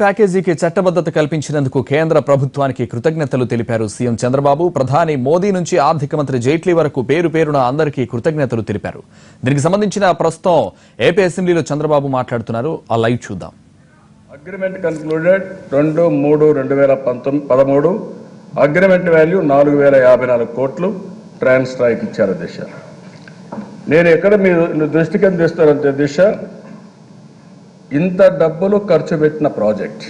ప్యాకేజీకి చట్టబద్ధత కల్పించినందుకు కేంద్ర ప్రభుత్వానికి కృతజ్ఞతలు తెలిపారు సీఎం చంద్రబాబు. ప్రధాని మోదీ నుంచి ఆర్థిక మంత్రి జైట్లీ వరకు పేరు పేరున అందరికీ కృతజ్ఞతలు తెలిపారు. దీనికి సంబంధించిన ప్రస్తుతం ఏపీ అసెంబ్లీలో చంద్రబాబు మాట్లాడుతున్నారు. ఆ లైవ్ చూద్దాం. అగ్రిమెంట్ కన్క్లూడెడ్ 2/3/2013 అగ్రిమెంట్ వాల్యూ 4054 కోట్లు ట్రాన్స్ స్ట్రైక్ ఇచ్చారు దిశ. నేను ఎక్కడ మీ దృష్టికి అందిస్తానంటే దిశ, ఇంత డబ్బులు ఖర్చు పెట్టిన ప్రాజెక్ట్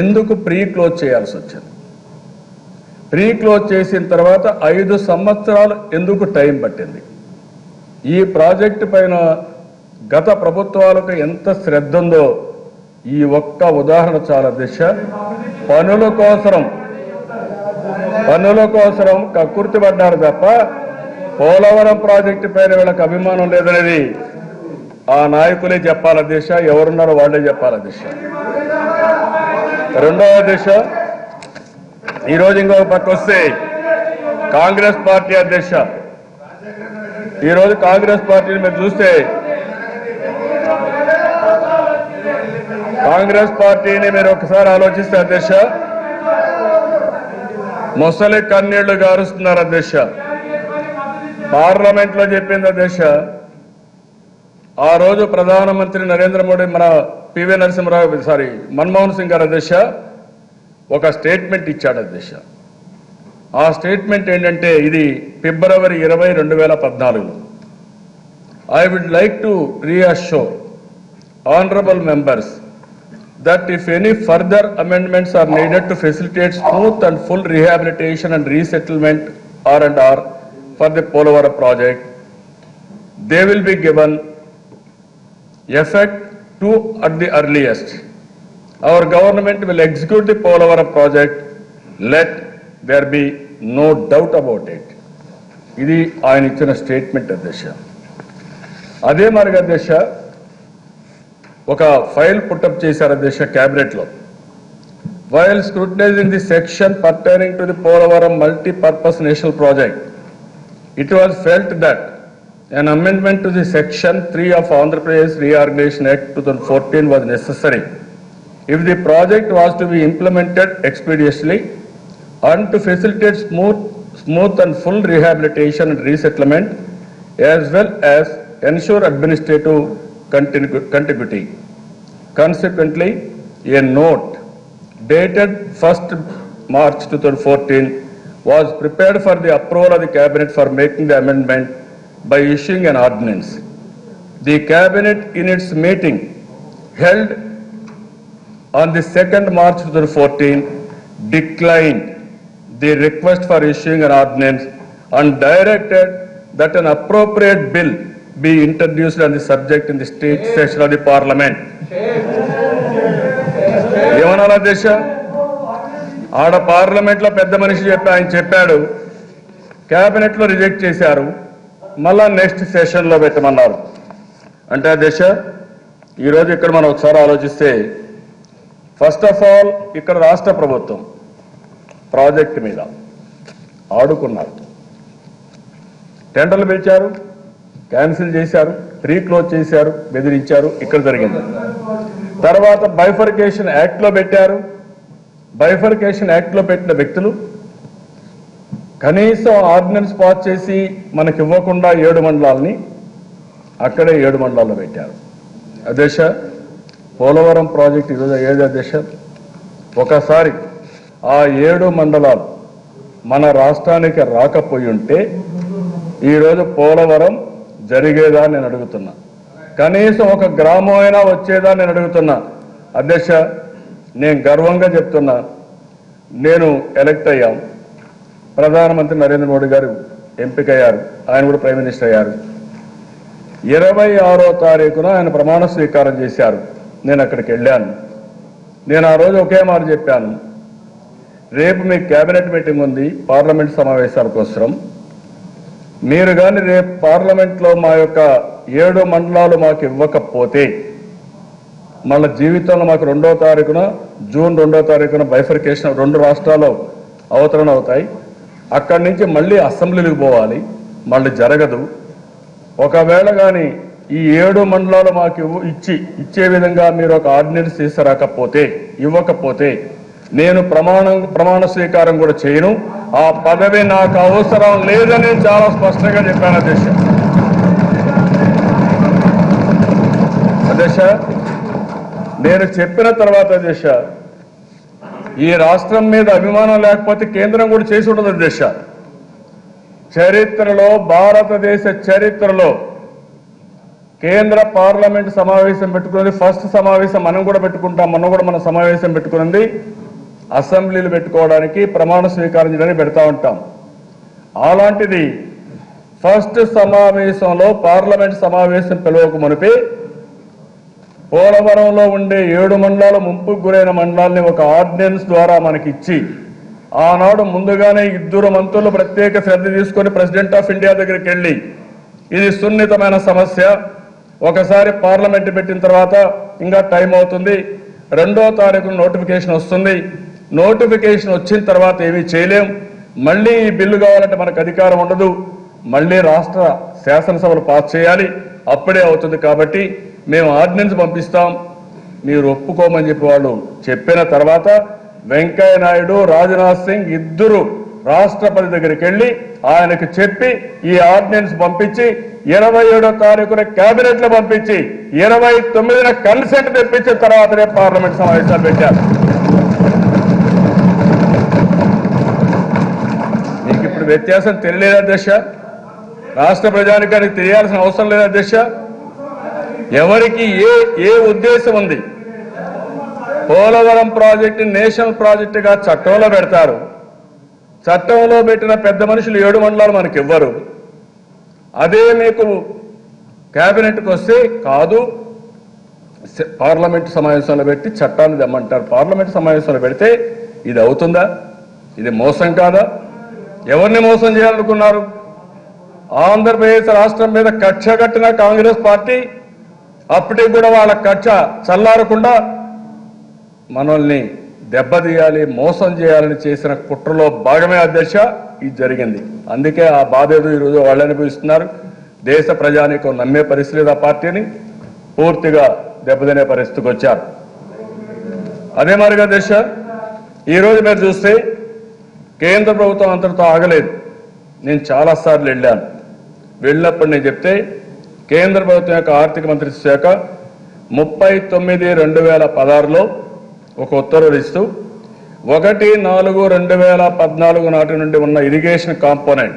ఎందుకు ప్రీ క్లోజ్ చేయాల్సి వచ్చింది? ప్రీ క్లోజ్ చేసిన తర్వాత 5 సంవత్సరాలు ఎందుకు టైం పట్టింది? ఈ ప్రాజెక్టు పైన గత ప్రభుత్వాలకు ఎంత శ్రద్ధ ఉందో ఈ ఒక్క ఉదాహరణ చాలా దిశ. పనుల కోసరం కక్కుర్తి పడ్డారు తప్ప పోలవరం ప్రాజెక్టు పైన వీళ్ళకి అభిమానం లేదనేది ఆ నాయకులే చెప్పాల దిశ. ఎవరున్నారో వాళ్ళే చెప్పాల దిశ. రెండవ దిశ, ఈరోజు ఇంకొక పక్క వస్తే కాంగ్రెస్ పార్టీ అధ్యక్ష, ఈరోజు కాంగ్రెస్ పార్టీని మీరు చూస్తే కాంగ్రెస్ పార్టీని మీరు ఒకసారి ఆలోచిస్తే అధ్యక్ష, మొసలి కన్నీళ్లు గారుస్తున్నారు అధ్యక్ష. పార్లమెంట్ లో చెప్పింది అధ్యక్ష, ఆ రోజు ప్రధానమంత్రి నరేంద్ర మోడీ మన పివి నరసింహరావు మన్మోహన్ సింగ్ గారు అధ్యక్ష ఒక స్టేట్మెంట్ ఇచ్చాడు అధ్యక్ష. ఆ స్టేట్మెంట్ ఏంటంటే, ఇది ఫిబ్రవరి 20, 2014. I would like to reassure honorable members that if any further amendments are needed to facilitate smooth and full rehabilitation and resettlement R&R for the Polavaram project, they will be given effect to at the earliest. Our government will execute the Polavaram project. Let there be no doubt about it. ఇది ఆయన ఇచ్చిన statement అధ్యక్ష. అదే మరి అధ్యక్ష ఒక file పుట్టప్ చేశారు అధ్యక్ష క్యాబినెట్ లో. While scrutinizing the section pertaining to the Polavaram multipurpose national project, it was felt that an amendment to the section 3 of Andhra Pradesh Reorganization Act 2014 was necessary if the project was to be implemented expeditiously and to facilitate smooth and full rehabilitation and resettlement, as well as ensure administrative continuity. Consequently, a note dated 1st March 2014 was prepared for the approval of the cabinet for making the amendment by issuing an ordinance. The cabinet in its meeting held on the 2nd March 2014 declined the request for issuing an ordinance and directed that an appropriate bill be introduced on the subject in the state session of the parliament. ఏమన్నా దేశ ఆడ parliament లో పెద్ద మనిషి ఆయన చెప్పాడు, cabinet లో reject చేశారు, మళ్ళా నెక్స్ట్ సెషన్ లో పెట్టమన్నారు. అంటే దేశ ఈరోజు ఇక్కడ మనం ఒకసారి ఆలోచిస్తే, ఫస్ట్ ఆఫ్ ఆల్ ఇక్కడ రాష్ట్ర ప్రభుత్వం ప్రాజెక్ట్ మీద ఆడుకున్నారు. టెండర్లు పిలిచారు, క్యాన్సిల్ చేశారు, ప్రీ క్లోజ్ చేశారు, బెదిరించారు. ఇక్కడ జరిగింది. తర్వాత బైఫర్కేషన్ యాక్ట్ లో పెట్టారు. బైఫర్కేషన్ యాక్ట్ లో పెట్టిన వ్యక్తులు కనీసం ఆర్డినెన్స్ పాస్ చేసి మనకి ఇవ్వకుండా 7 మండలాలని అక్కడే 7 మండలాల్లో పెట్టారు. అధ్యక్ష, పోలవరం ప్రాజెక్ట్ ఈరోజు ఏది అధ్యక్ష? ఒకసారి ఆ 7 మండలాలు మన రాష్ట్రానికి రాకపోయి ఉంటే ఈరోజు పోలవరం జరిగేదా నేను అడుగుతున్నా. కనీసం ఒక గ్రామం అయినా వచ్చేదా నేను అడుగుతున్నా. అధ్యక్ష, నేను గర్వంగా చెప్తున్నా, నేను ఎలక్ట్ అయ్యాం, ప్రధానమంత్రి నరేంద్ర మోడీ గారు ఎంపికయ్యారు, ఆయన కూడా ప్రైమ్ మినిస్టర్ అయ్యారు. 26వ తారీఖున ఆయన ప్రమాణ స్వీకారం చేశారు. నేను అక్కడికి వెళ్ళాను. నేను ఆ రోజు ఒకే మాట చెప్పాను, రేపు మీ కేబినెట్ మీటింగ్ ఉంది పార్లమెంట్ సమావేశాల కోసం. మీరు కానీ రేపు పార్లమెంట్లో మా యొక్క 7 మండలాలు మాకు ఇవ్వకపోతే మళ్ళీ జీవితంలో మాకు 2వ తారీఖున జూన్ 2వ తారీఖున బైఫర్కేషన్ 2 రాష్ట్రాలు అవతరణ అవుతాయి. అక్కడి నుంచి మళ్ళీ అసెంబ్లీలకు పోవాలి, మళ్ళీ జరగదు. ఒకవేళ కానీ ఈ 7 మండలాలు మాకు ఇచ్చే విధంగా మీరు ఒక ఆర్డినెన్స్ తీసుకురాకపోతే ఇవ్వకపోతే నేను ప్రమాణ స్వీకారం కూడా చేయను, ఆ పదవి నాకు అవసరం లేదని చాలా స్పష్టంగా చెప్పాను అధ్యక్ష. అధ్యక్ష, నేను చెప్పిన తర్వాత అధ్యక్ష, ఈ రాష్ట్రం మీద అభిమానం లేకపోతే కేంద్రం కూడా చేసి ఉండదు అధ్యక్ష. చరిత్రలో, భారతదేశ చరిత్రలో కేంద్ర పార్లమెంట్ సమావేశం పెట్టుకున్నది ఫస్ట్ సమావేశం మనం కూడా పెట్టుకుంటాం. మొన్న కూడా మన సమావేశం పెట్టుకున్నది అసెంబ్లీలు పెట్టుకోవడానికి, ప్రమాణ స్వీకారం చేయడానికి పెడతా ఉంటాం. అలాంటిది ఫస్ట్ సమావేశంలో పార్లమెంట్ సమావేశం పిలవక మునిపే పోలవరంలో ఉండే 7 మండలాలు ముంపుకు గురైన మండలాల్ని ఒక ఆర్డినెన్స్ ద్వారా మనకిచ్చి, ఆనాడు ముందుగానే 2 మంత్రులు ప్రత్యేక శ్రద్ధ తీసుకొని ప్రెసిడెంట్ ఆఫ్ ఇండియా దగ్గరికి వెళ్ళి ఇది సున్నితమైన సమస్య, ఒకసారి పార్లమెంట్ పెట్టిన తర్వాత ఇంకా టైం అవుతుంది, 2వ తారీఖున నోటిఫికేషన్ వస్తుంది, నోటిఫికేషన్ వచ్చిన తర్వాత ఏమీ చేయలేం, మళ్ళీ ఈ బిల్లు కావాలంటే మనకు అధికారం ఉండదు, మళ్ళీ రాష్ట్ర శాసనసభలు పాస్ చేయాలి, అప్పుడే అవుతుంది, కాబట్టి మేము ఆర్డినెన్స్ పంపిస్తాం, మీరు ఒప్పుకోమని చెప్పి వాళ్ళు చెప్పిన తర్వాత వెంకయ్య నాయుడు, రాజ్నాథ్ సింగ్ ఇద్దరు రాష్ట్రపతి దగ్గరికి వెళ్ళి ఆయనకు చెప్పి ఈ ఆర్డినెన్స్ పంపించి 27వ తారీఖున కేబినెట్ లో పంపించి 29న కన్సెంట్ తెప్పించిన తర్వాతనే పార్లమెంట్ సమావేశాలు పెట్టారు. మీకు ఇప్పుడు వ్యత్యాసం తెలియలేదు అధ్యక్ష, రాష్ట్ర ప్రజానికానికి తెలియాల్సిన అవసరం లేదు అధ్యక్ష. ఎవరికి ఏ ఉద్దేశం ఉంది, పోలవరం ప్రాజెక్టు నేషనల్ ప్రాజెక్టుగా చట్టంలో పెడతారు, చట్టంలో పెట్టిన పెద్ద మనుషులు 7 మండలాలు మనకి ఇవ్వరు, అదే మీకు కేబినెట్కి వస్తే కాదు పార్లమెంట్ సమావేశంలో పెట్టి చట్టాన్ని తెమ్మంటారు. పార్లమెంట్ సమావేశంలో పెడితే ఇది అవుతుందా? ఇది మోసం కాదా? ఎవరిని మోసం చేయాలనుకున్నారు? ఆంధ్రప్రదేశ్ రాష్ట్రం మీద కక్ష కట్టిన కాంగ్రెస్ పార్టీ అప్పటికి కూడా వాళ్ళ కక్ష చల్లారకుండా మనల్ని దెబ్బతీయాలి, మోసం చేయాలని చేసిన కుట్రలో భాగమే అధ్యక్ష ఇది జరిగింది. అందుకే ఆ బాధేదో ఈరోజు వాళ్ళు అనుభవిస్తున్నారు. దేశ ప్రజానీకం నమ్మే పరిస్థితి ఆ పార్టీని పూర్తిగా దెబ్బతినే పరిస్థితికి వచ్చారు. అదే మరిగా అధ్యక్ష, ఈరోజు మీరు చూస్తే కేంద్ర ప్రభుత్వం అంతటితో ఆగలేదు. నేను చాలాసార్లు వెళ్ళాను. వెళ్ళినప్పుడు నేను చెప్తే కేంద్ర ప్రభుత్వం యొక్క ఆర్థిక మంత్రిత్వ శాఖ 30/9/2016లో ఒక ఉత్తర్వులు ఇస్తూ 1/4/2014 నాటి నుండి ఉన్న ఇరిగేషన్ కాంపోనెంట్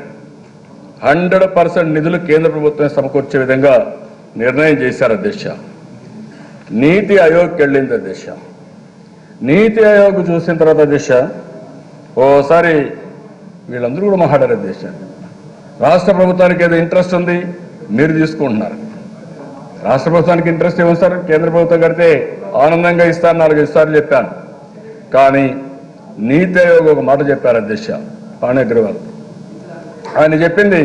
100% నిధులు కేంద్ర ప్రభుత్వం సమకూర్చే విధంగా నిర్ణయం చేశారు అధ్యక్ష. నీతి ఆయోగ్కి వెళ్ళింది అధ్యక్ష. నీతి ఆయోగ్ చూసిన తర్వాత అధ్యక్ష ఓసారి వీళ్ళందరూ కూడా మాట్లాడారు అధ్యక్ష. రాష్ట్ర ప్రభుత్వానికి ఏదో ఇంట్రెస్ట్ ఉంది, మీరు తీసుకుంటున్నారు. రాష్ట్ర ప్రభుత్వానికి ఇంట్రెస్ట్ ఏమో సార్, కేంద్ర ప్రభుత్వం కడితే ఆనందంగా ఇస్తారు, 4 సార్లు చెప్పాను. కానీ నీతి ఆయోగ్ ఒక మాట చెప్పారు అధ్యక్ష పాణి అగ్రవాల్. ఆయన చెప్పింది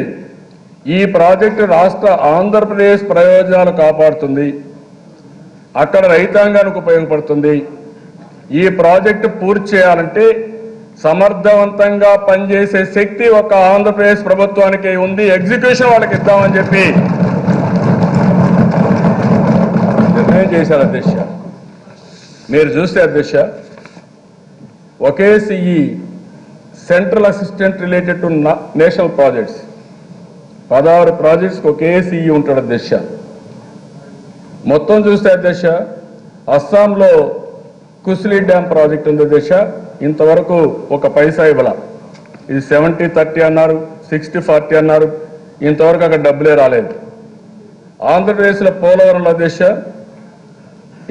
ఈ ప్రాజెక్టు రాష్ట్ర ఆంధ్రప్రదేశ్ ప్రయోజనాలు కాపాడుతుంది, అక్కడ రైతాంగానికి ఉపయోగపడుతుంది. ఈ ప్రాజెక్టు పూర్తి చేయాలంటే సమర్థవంతంగా పనిచేసే శక్తి ఒక ఆంధ్రప్రదేశ్ ప్రభుత్వానికి ఉంది, ఎగ్జిక్యూషన్ వాళ్ళకి ఇద్దామని చెప్పి నిర్ణయం చేశారు అధ్యక్ష. మీరు చూస్తే అధ్యక్ష ఒకే CE central assistant related to national projects 16 ప్రాజెక్ట్స్కి ఒకే సిఈ ఉంటాడు అధ్యక్ష. మొత్తం చూస్తే అధ్యక్ష అస్సాంలో కుస్లీ డ్యామ్ ప్రాజెక్ట్ ఉంది అధ్యక్ష, ఇంతవరకు ఒక పైసా ఇవ్వాల. ఇది 70-30 అన్నారు, 60-40 అన్నారు, ఇంతవరకు అక్కడ డబ్బులే రాలేదు. ఆంధ్రప్రదేశ్లో పోలవరంలో అధ్యక్ష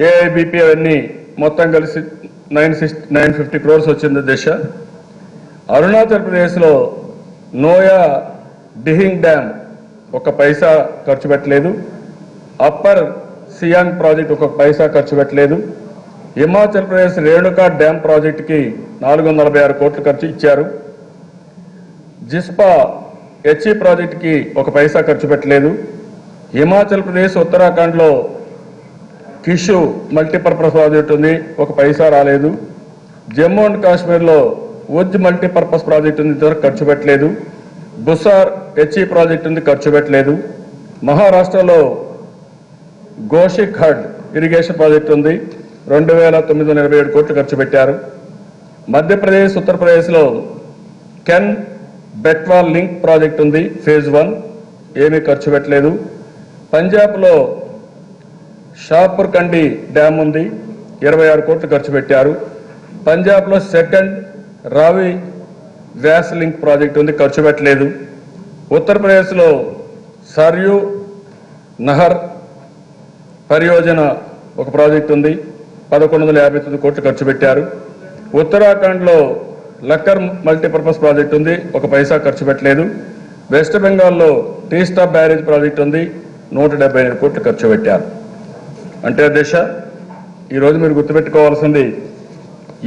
ఏఐబిపి అవన్నీ మొత్తం కలిసి 950 crores వచ్చింది అధ్యక్ష. అరుణాచల్ ప్రదేశ్లో నోయా డిహింగ్ డ్యామ్ ఒక పైసా ఖర్చు పెట్టలేదు. అప్పర్ సియాంగ్ ప్రాజెక్ట్ ఒక పైసా ఖర్చు పెట్టలేదు. హిమాచల్ ప్రదేశ్ రేణుకా డ్యామ్ ప్రాజెక్టుకి 446 కోట్లు ఖర్చు ఇచ్చారు. జిస్పా హెచ్ఈ ప్రాజెక్టుకి ఒక పైసా ఖర్చు పెట్టలేదు. హిమాచల్ ప్రదేశ్ ఉత్తరాఖండ్లో కిషు మల్టీపర్పస్ ప్రాజెక్ట్ ఉంది, ఒక పైసా రాలేదు. జమ్మూ అండ్ కాశ్మీర్లో ఉజ్ మల్టీపర్పస్ ప్రాజెక్ట్ ఉంది, ఇంతవరకు ఖర్చు పెట్టలేదు. బుసార్ హెచ్ఈ ప్రాజెక్ట్ ఉంది, ఖర్చు పెట్టలేదు. మహారాష్ట్రలో గోషిక్ హడ్ ఇరిగేషన్ ప్రాజెక్ట్ ఉంది, 2,927 కోట్లు ఖర్చు పెట్టారు. మధ్యప్రదేశ్, ఉత్తరప్రదేశ్లో కెన్ బెట్వాల్ లింక్ ప్రాజెక్ట్ ఉంది, ఫేజ్ 1, ఏమీ ఖర్చు పెట్టలేదు. పంజాబ్లో షాపూర్ కండి డ్యామ్ ఉంది, 26 కోట్లు ఖర్చు పెట్టారు. పంజాబ్లో సెకండ్ రావి వ్యాస్ లింక్ ప్రాజెక్ట్ ఉంది, ఖర్చు పెట్టలేదు. ఉత్తరప్రదేశ్లో సర్యూ నహర్ పరియోజన ఒక ప్రాజెక్ట్ ఉంది, 1159 కోట్లు ఖర్చు పెట్టారు. ఉత్తరాఖండ్లో లక్కర్ మల్టీపర్పస్ ప్రాజెక్ట్ ఉంది, 1 పైసా ఖర్చు పెట్టలేదు. వెస్ట్ బెంగాల్లో టీస్టా బ్యారేజ్ ప్రాజెక్ట్ ఉంది, 175 కోట్లు ఖర్చు పెట్టారు. అంటే దిశ ఈరోజు మీరు గుర్తుపెట్టుకోవాల్సింది,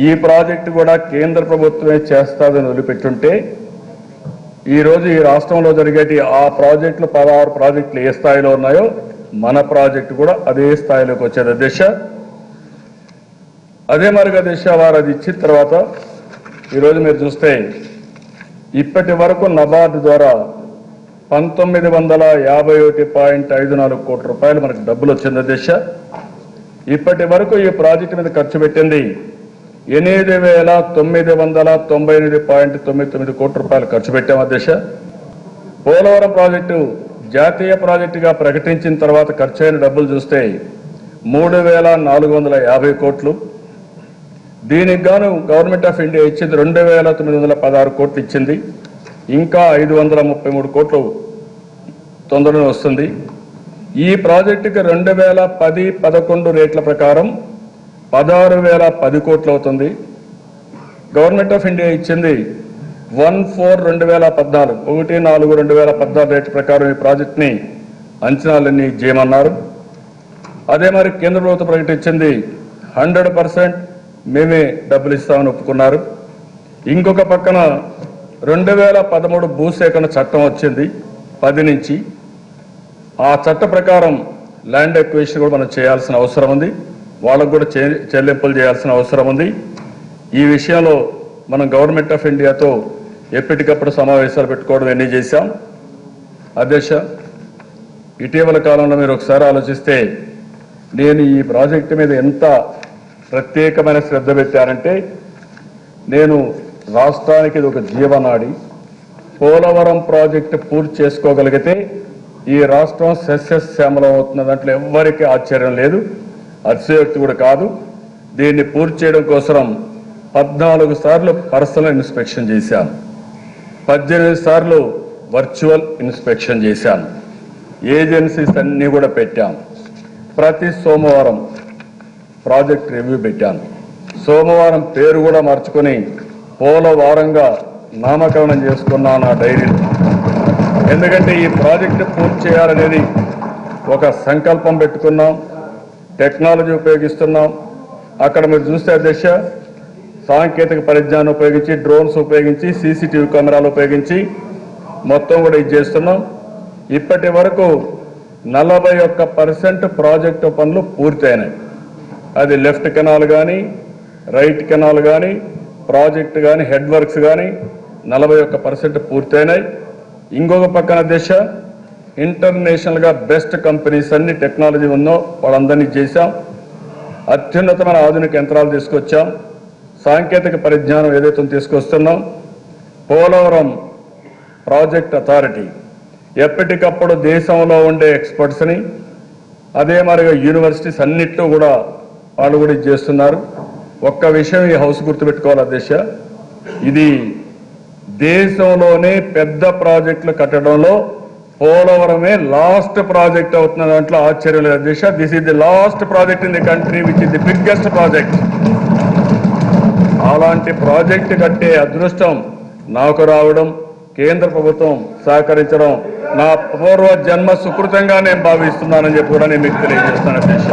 ఈ ప్రాజెక్టు కూడా కేంద్ర ప్రభుత్వమే చేస్తాదని వదిలిపెట్టుంటే ఈరోజు ఈ రాష్ట్రంలో జరిగేటి ఆ ప్రాజెక్టులు 16 ప్రాజెక్టులు ఏ స్థాయిలో ఉన్నాయో మన ప్రాజెక్టు కూడా అదే స్థాయిలోకి వచ్చేది దిశ. అదే మరిగా దిశ వారు అది ఇచ్చిన తర్వాత ఈరోజు మీరు చూస్తే ఇప్పటి వరకు నబార్డు ద్వారా 1951.54 కోట్ల రూపాయలు మనకు డబ్బులు వచ్చింది దిశ. ఇప్పటి వరకు ఈ ప్రాజెక్టు మీద ఖర్చు పెట్టింది 8,999.99 కోట్ల రూపాయలు ఖర్చు పెట్టాం అధ్యక్ష. పోలవరం ప్రాజెక్టు జాతీయ ప్రాజెక్టుగా ప్రకటించిన తర్వాత ఖర్చు అయిన డబ్బులు చూస్తే 3,450 కోట్లు. దీనికి గాను గవర్నమెంట్ ఆఫ్ ఇండియా ఇచ్చింది 2,916 కోట్లు ఇచ్చింది. ఇంకా 533 కోట్లు తొందరలో వస్తుంది. ఈ ప్రాజెక్టుకి 2010-11 రేట్ల ప్రకారం 16,010 కోట్లు అవుతుంది. గవర్నమెంట్ ఆఫ్ ఇండియా ఇచ్చింది 1/4/2014 1/4/2014 రేట్ ప్రకారం ఈ ప్రాజెక్ట్ని అంచనాలన్నీ చేయమన్నారు. అదే మరి కేంద్ర ప్రభుత్వం ప్రకటించింది 100% మేమే డబ్బులు ఇస్తామని ఒప్పుకున్నారు. ఇంకొక పక్కన 2013 భూసేకరణ చట్టం వచ్చింది 10 నుంచి. ఆ చట్ట ప్రకారం ల్యాండ్ ఎక్విజిషన్ కూడా మనం చేయాల్సిన అవసరం ఉంది, వాళ్ళకు కూడా చెల్లింపులు చేయాల్సిన అవసరం ఉంది. ఈ విషయంలో మనం గవర్నమెంట్ ఆఫ్ ఇండియాతో ఎప్పటికప్పుడు సమావేశాలు పెట్టుకోవడం ఎన్ని చేశాం అధ్యక్ష. ఇటీవల కాలంలో మీరు ఒకసారి ఆలోచిస్తే నేను ఈ ప్రాజెక్టు మీద ఎంత ప్రత్యేకమైన శ్రద్ధ పెట్టారంటే, నేను రాష్ట్రానికి ఇది ఒక జీవనాడి. పోలవరం ప్రాజెక్టు పూర్తి చేసుకోగలిగితే ఈ రాష్ట్రం సస్యశ్యామలం అవుతున్న దాంట్లో ఎవ్వరికీ ఆశ్చర్యం లేదు, అతిశయోక్తి కూడా కాదు. దీన్ని పూర్తి చేయడం కోసం 14 సార్లు పర్సనల్ ఇన్స్పెక్షన్ చేశాను, 18 సార్లు వర్చువల్ ఇన్స్పెక్షన్ చేశాను, ఏజెన్సీస్ అన్నీ కూడా పెట్టాను. ప్రతి సోమవారం ప్రాజెక్ట్ రివ్యూ పెట్టాను. సోమవారం పేరు కూడా మార్చుకొని పోలవారంగా నామకరణం చేసుకున్నా నా డైరీలో. ఎందుకంటే ఈ ప్రాజెక్టు పూర్తి చేయాలనేది ఒక సంకల్పం పెట్టుకున్నాం, టెక్నాలజీ ఉపయోగిస్తున్నాం. అక్కడ మీరు చూస్తే అధ్యక్ష, సాంకేతిక పరిజ్ఞానం ఉపయోగించి, డ్రోన్స్ ఉపయోగించి, సీసీటీవీ కెమెరాలు ఉపయోగించి మొత్తం కూడా ఇది చేస్తున్నాం. ఇప్పటి వరకు 41% ప్రాజెక్టు పనులు పూర్తయినాయి. అది లెఫ్ట్ కెనాల్ కానీ, రైట్ కెనాల్ కానీ, ప్రాజెక్ట్ కానీ, హెడ్ వర్క్స్ కానీ 41% పూర్తయినాయి. ఇంకొక పక్కన దిశ ఇంటర్నేషనల్గా బెస్ట్ కంపెనీస్ అన్ని టెక్నాలజీ ఉన్నో వాళ్ళందరినీ చేశాం. అత్యున్నతమైన ఆధునిక యంత్రాలు తీసుకొచ్చాం. సాంకేతిక పరిజ్ఞానం ఏదైతే తీసుకొస్తున్నాం. పోలవరం ప్రాజెక్ట్ అథారిటీ ఎప్పటికప్పుడు దేశంలో ఉండే ఎక్స్పర్ట్స్ని, అదే మరిగా యూనివర్సిటీస్ అన్నిట్లో కూడా వాళ్ళు కూడా ఇది చేస్తున్నారు. ఒక్క విషయం ఈ హౌస్ గుర్తుపెట్టుకోవాలి అధ్యక్ష, ఇది దేశంలోనే పెద్ద ప్రాజెక్టులు కట్టడంలో పోలవరమే లాస్ట్ ప్రాజెక్ట్ అవుతున్న దాంట్లో ఆశ్చర్యం లేదు అధ్యక్ష. This is the last project in the country which is the biggest project. అలాంటి ప్రాజెక్టు కట్టే అదృష్టం నాకు రావడం, కేంద్ర ప్రభుత్వం సహకరించడం నా పూర్వ జన్మ సుకృతంగా నేను భావిస్తున్నానని చెప్పి కూడా నేను మీకు తెలియజేస్తాను అధ్యక్ష.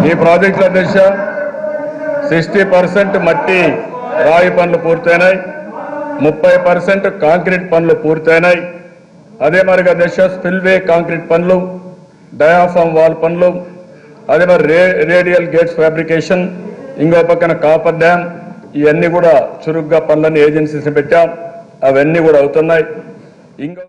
ఈ ప్రాజెక్టుల అధ్యక్ష 60% మట్టి రాయి పనులు పూర్తయినాయి, 30% కాంక్రీట్ పనులు పూర్తయినాయి. అదే మరిగా అధ్యక్ష స్పిల్వే కాంక్రీట్ పనులు, డయాఫామ్ వాల్ పనులు, అదే మరి రేడియల్ గేట్స్ ఫ్యాబ్రికేషన్, ఇంకో పక్కన కాపర్ డ్యామ్, ఇవన్నీ కూడా చురుగ్గా పనులన్నీ ఏజెన్సీస్ పెట్టాం, అవన్నీ కూడా అవుతున్నాయి. ఇంకో